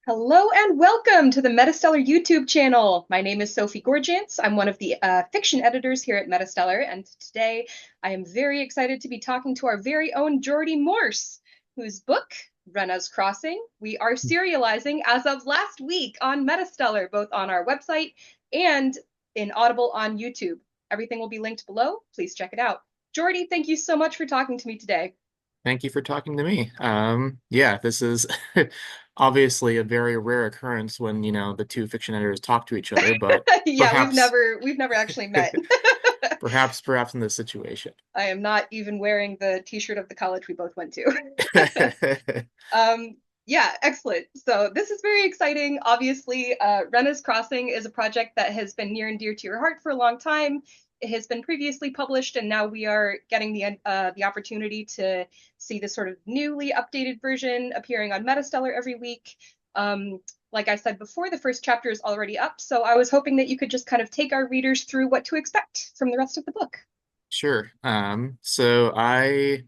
Hello and welcome to the MetaStellar YouTube channel. My name is Sophie GORJANCE. I'm one of the fiction editors here at MetaStellar, and today I am very excited to be talking to our very own Geordie Morse, whose book, Renna's Crossing, we are serializing as of last week on MetaStellar, both on our website and in Audible on YouTube. Everything will be linked below. Please check it out. Geordie, thank you so much for talking to me today. Thank you for talking to me. Yeah, this is obviously a very rare occurrence when, the two fiction editors talk to each other, but Yeah, we've perhaps, never we've never actually met. perhaps in this situation. I am not even wearing the t-shirt of the college we both went to. um, yeah, excellent. So this is very exciting. Obviously, Renna's Crossing is a project that has been near and dear to your heart for a long time. It has been previously published, and now we are getting the opportunity to see the sort of newly updated version appearing on MetaStellar every week. Like I said before, the first chapter is already up, so I was hoping that you could just kind of take our readers through what to expect from the rest of the book. Sure. So I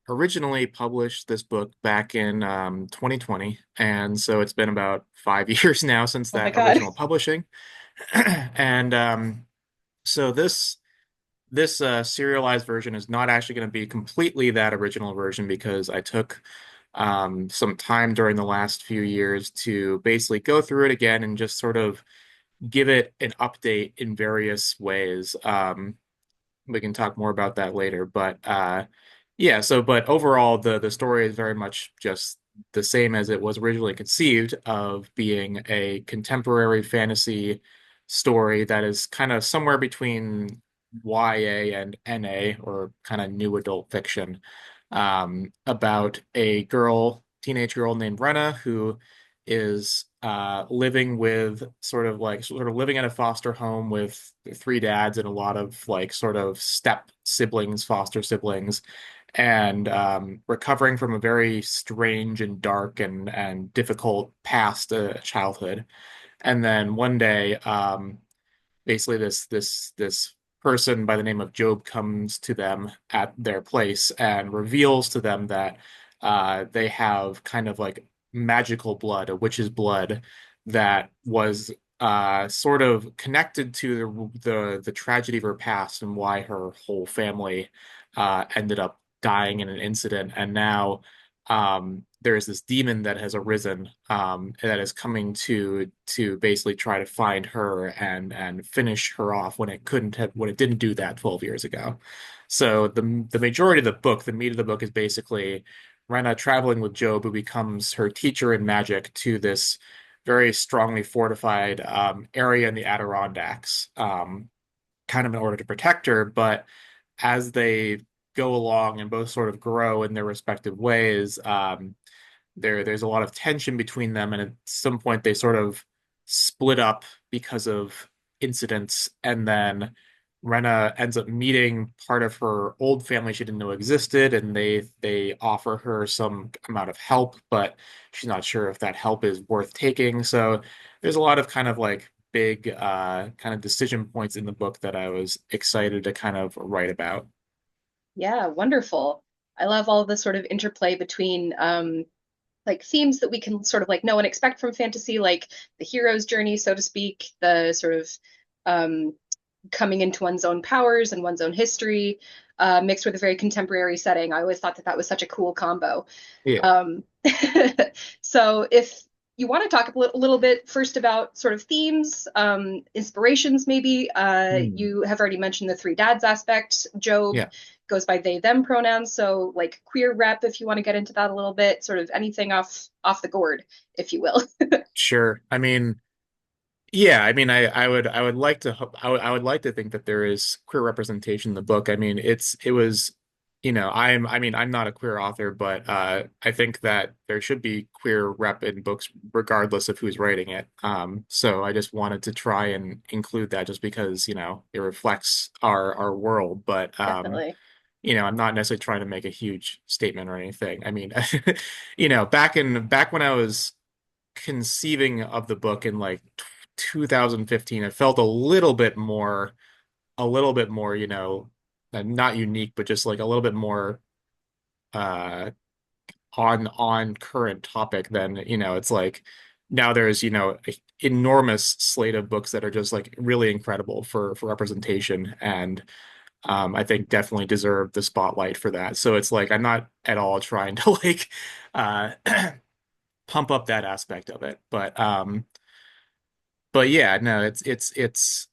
originally published this book back in 2020, and so it's been about 5 years now since Oh my that God. original publishing. And so this serialized version is not actually going to be completely that original version because I took some time during the last few years to basically go through it again and just sort of give it an update in various ways. We can talk more about that later, but yeah. So, but overall, the story is very much just the same as it was originally conceived of being a contemporary fantasy story that is kind of somewhere between YA and NA or kind of new adult fiction, about a teenage girl named Renna who is living with sort of living in a foster home with three dads and a lot of like sort of step siblings, foster siblings, and recovering from a very strange and dark and difficult past childhood. And then one day, basically this person by the name of Job comes to them at their place and reveals to them that they have kind of like magical blood, a witch's blood that was sort of connected to the tragedy of her past and why her whole family ended up dying in an incident. And now there is this demon that has arisen, that is coming to basically try to find her and finish her off when it didn't do that 12 years ago. So the majority of the book, the meat of the book, is basically Renna traveling with Job, who becomes her teacher in magic, to this very strongly fortified area in the Adirondacks, kind of in order to protect her. But as they go along and both sort of grow in their respective ways, there's a lot of tension between them, and at some point they sort of split up because of incidents, and then Renna ends up meeting part of her old family she didn't know existed, and they offer her some amount of help, but she's not sure if that help is worth taking. So there's a lot of kind of like big kind of decision points in the book that I was excited to kind of write about. Yeah, wonderful. I love all the sort of interplay between like themes that we can sort of like know and expect from fantasy, like the hero's journey, so to speak, the sort of um, coming into one's own powers and one's own history, mixed with a very contemporary setting. I always thought that that was such a cool combo. Yeah. Um, so if you want to talk a little bit first about sort of themes, inspirations, maybe. Hmm. You have already mentioned the three dads aspect. Job Yeah. goes by they them pronouns, so like queer rep, if you want to get into that a little bit, sort of anything off the gourd, if you will. Sure. I mean, yeah, I mean, I would like to I would like to think that there is queer representation in the book. I mean, it was, I mean, I'm not a queer author, but I think that there should be queer rep in books regardless of who's writing it. So I just wanted to try and include that just because, it reflects our world, but Definitely. I'm not necessarily trying to make a huge statement or anything. I mean, back when I was conceiving of the book in like 2015, it felt a little bit more, not unique, but just like a little bit more uh on current topic than, it's like now there's, an enormous slate of books that are just like really incredible for representation, and I think definitely deserve the spotlight for that. So it's like I'm not at all trying to like uh pump up that aspect of it. But yeah, no, it's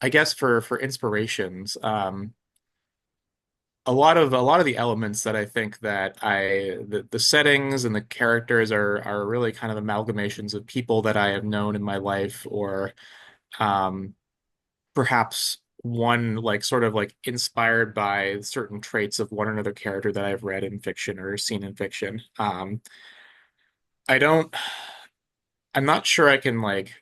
I guess for inspirations, a lot of the elements that I think that the settings and the characters are really kind of amalgamations of people that I have known in my life, or um perhaps one like sort of like inspired by certain traits of one another character that I've read in fiction or seen in fiction. I don't I'm not sure I can like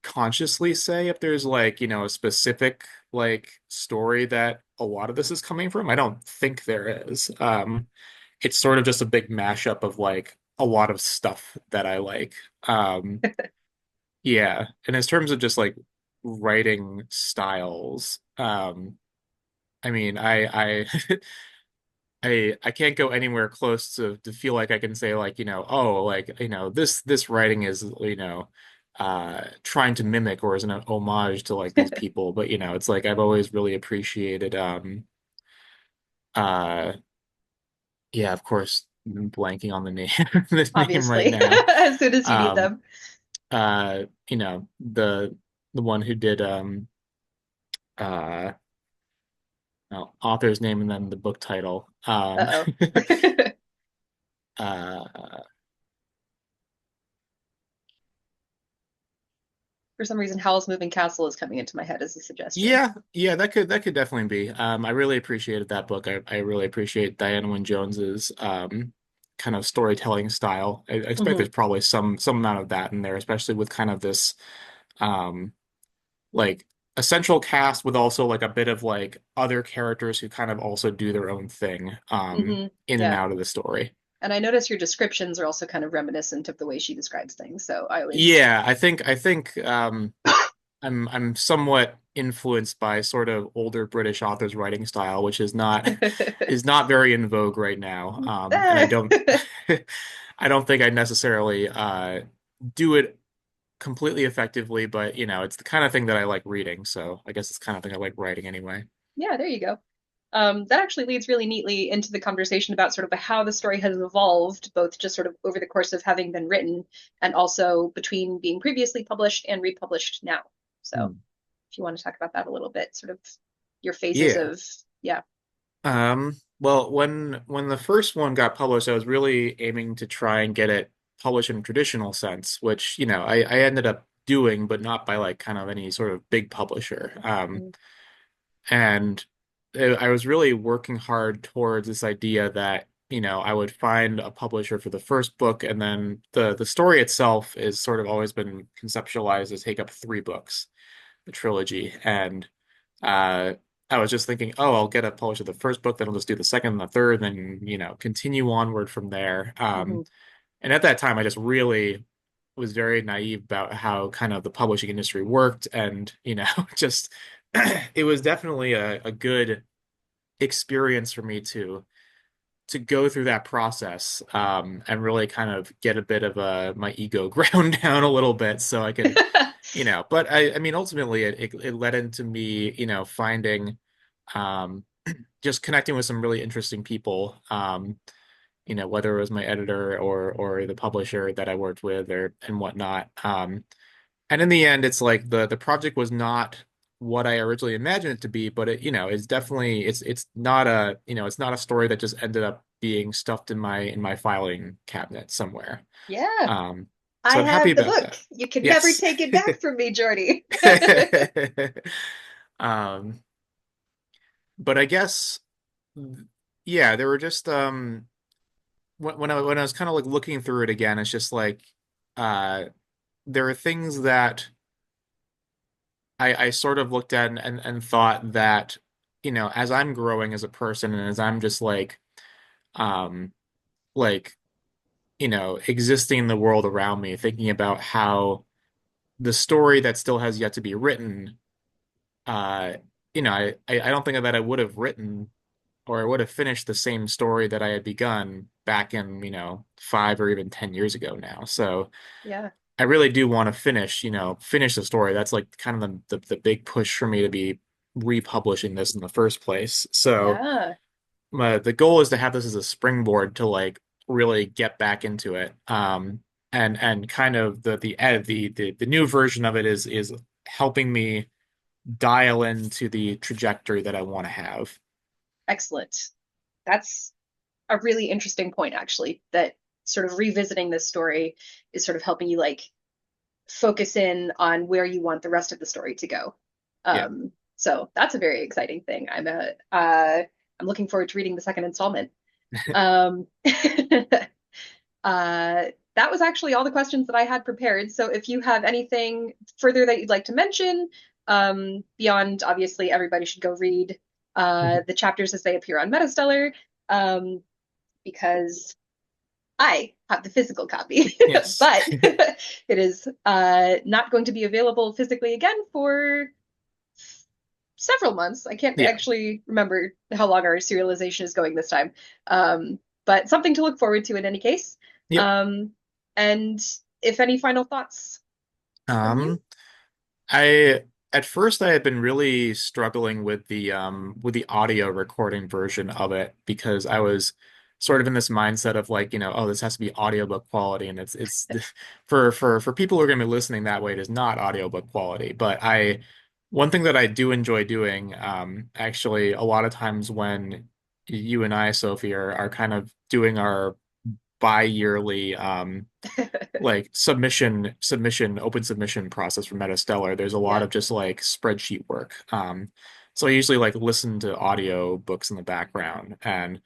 consciously say if there's like, a specific like story that a lot of this is coming from. I don't think there is. It's sort of just a big mashup of like a lot of stuff that I like. Um, yeah. And in terms of just like writing styles, I mean, I can't go anywhere close to feel like I can say like, oh, like, this writing is, trying to mimic or is an homage to like these people. But, it's like I've always really appreciated uh yeah, of course, I'm blanking on the name the name right Obviously, now. as soon as you need Um them. the one who did uh well, author's name and then the book title. Uh-oh. Uh For some reason, Howl's Moving Castle is coming into my head as a suggestion. Yeah, that could definitely be. I really appreciated that book. I really appreciate Diana Wynne Jones's kind of storytelling style. I expect Hmm. there's probably some amount of that in there, especially with kind of this um like a central cast with also like a bit of like other characters who kind of also do their own thing Hmm. in and Yeah. out of the story. And I notice your descriptions are also kind of reminiscent of the way she describes things. So I always. Yeah, I think I'm somewhat influenced by sort of older British authors' writing style, which is not is not very in vogue right now. And I Eh. don't I don't think I necessarily do it completely effectively, but it's the kind of thing that I like reading, so I guess it's the kind of thing I like writing anyway. Yeah, there you go. That actually leads really neatly into the conversation about sort of how the story has evolved, both just sort of over the course of having been written and also between being previously published and republished now. So Hmm. if you want to talk about that a little bit, sort of your phases Yeah. of, yeah. Well, when the first one got published, I was really aiming to try and get it published in a traditional sense, which, I ended up doing, but not by like kind of any sort of big publisher. Mm, And I was really working hard towards this idea that, I would find a publisher for the first book, and then the story itself is sort of always been conceptualized to take up three books, the trilogy. And uh, I was just thinking, oh, I'll get a publisher the first book, then I'll just do the second and the third, then, continue onward from there. mhm. And at that time, I just really was very naive about how kind of the publishing industry worked, and just it was definitely a good experience for me to go through that process, and really kind of get a bit of my ego ground down a little bit so I could, but I mean ultimately it led into me, finding um just connecting with some really interesting people, whether it was my editor or the publisher that I worked with or and whatnot. And in the end, it's like the project was not what I originally imagined it to be, but it's definitely it's not it's not a story that just ended up being stuffed in my filing cabinet somewhere. Yeah, Um, I so I'm happy have the about book. that. You can never Yes. take it back from me, Geordie. Um, but I guess yeah, there were just when I was kind of like looking through it again, it's just like uh there are things that I sort of looked at and thought that, as I'm growing as a person and as I'm just um like, existing in the world around me, thinking about how the story that still has yet to be written, uh, I don't think that I would have written or I would have finished the same story that I had begun back in, 5 or even 10 years ago now. So Yeah. I really do want to finish the story. That's like kind of the big push for me to be republishing this in the first place. So Yeah. the goal is to have this as a springboard to like really get back into it. And kind of the new version of it is helping me dial into the trajectory that I want to have. Excellent. That's a really interesting point, actually, that sort of revisiting this story is sort of helping you like focus in on where you want the rest of the story to go. Yeah. So that's a very exciting thing. I'm looking forward to reading the second installment. That was actually all the questions that I had prepared. So if you have anything further that you'd like to mention, beyond obviously everybody should go read the chapters as they appear on MetaStellar, because I have the physical copy, Yes. but it is not going to be available physically again for several months. I can't Yeah. actually remember how long our serialization is going this time, but something to look forward to in any case. Yep. Um, and if any final thoughts from you? Um, I at first I had been really struggling with the audio recording version of it because I was sort of in this mindset of like, oh, this has to be audiobook quality and it's for people who are going to be listening that way, it is not audiobook quality. But I one thing that I do enjoy doing, actually a lot of times when you and I, Sophie, are kind of doing our bi-yearly like open submission process for MetaStellar, there's a lot Yeah. of just like spreadsheet work. So I usually like listen to audio books in the background, and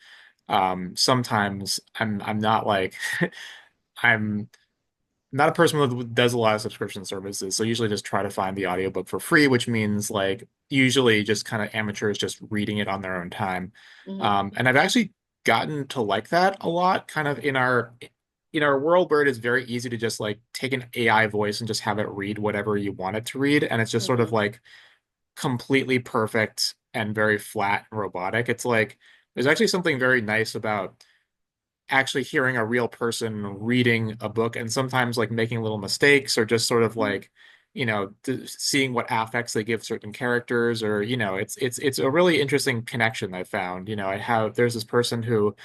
sometimes I'm not like I'm not a person who does a lot of subscription services, so usually just try to find the audiobook for free, which means like usually just kind of amateurs just reading it on their own time. Mhm. And I've actually gotten to like that a lot, kind of in our world where it is very easy to just like take an AI voice and just have it read whatever you want it to read, and it's just sort of Mhm. like completely perfect and very flat and robotic. It's like there's actually something very nice about actually hearing a real person reading a book and sometimes like making little mistakes or just sort of Mhm. like seeing what affects they give certain characters, or it's a really interesting connection I found. There's this person who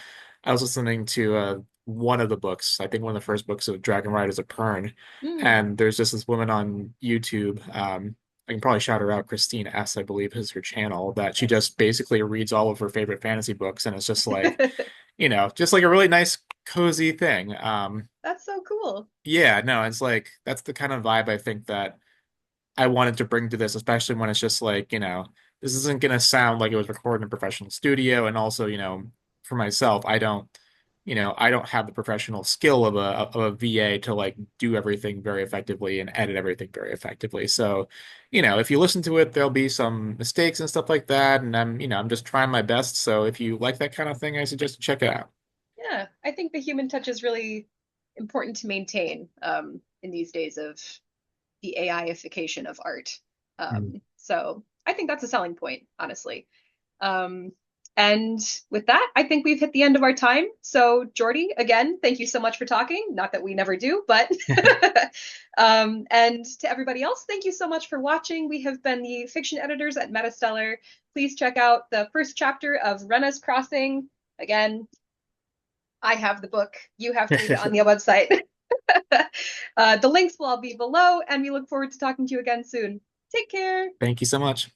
I was listening to one of the books, I think one of the first books of Dragon Riders of Pern, Mm. and there's just this woman on YouTube. I can probably shout her out. Christine S, I believe, is her channel. That she just basically reads all of her favorite fantasy books, and it's just like, just like a really nice, cozy thing. That's so cool. Yeah, no, it's like that's the kind of vibe I think that I wanted to bring to this, especially when it's just like, this isn't gonna sound like it was recorded in a professional studio, and also, for myself, I don't have the professional skill of a VA to like do everything very effectively and edit everything very effectively. So, if you listen to it, there'll be some mistakes and stuff like that, and I'm just trying my best. So if you like that kind of thing, I suggest you check it out. Yeah, I think the human touch is really important to maintain in these days of the AIification of art. Mm. So I think that's a selling point, honestly. Um, and with that, I think we've hit the end of our time. So, Geordie, again, thank you so much for talking. Not that we never do, but and to everybody else, thank you so much for watching. We have been the fiction editors at MetaStellar. Please check out the first chapter of Renna's Crossing. Again, I have the book. You have to read it on the website. The links will all be below, and we look forward to talking to you again soon. Take care. Thank you so much.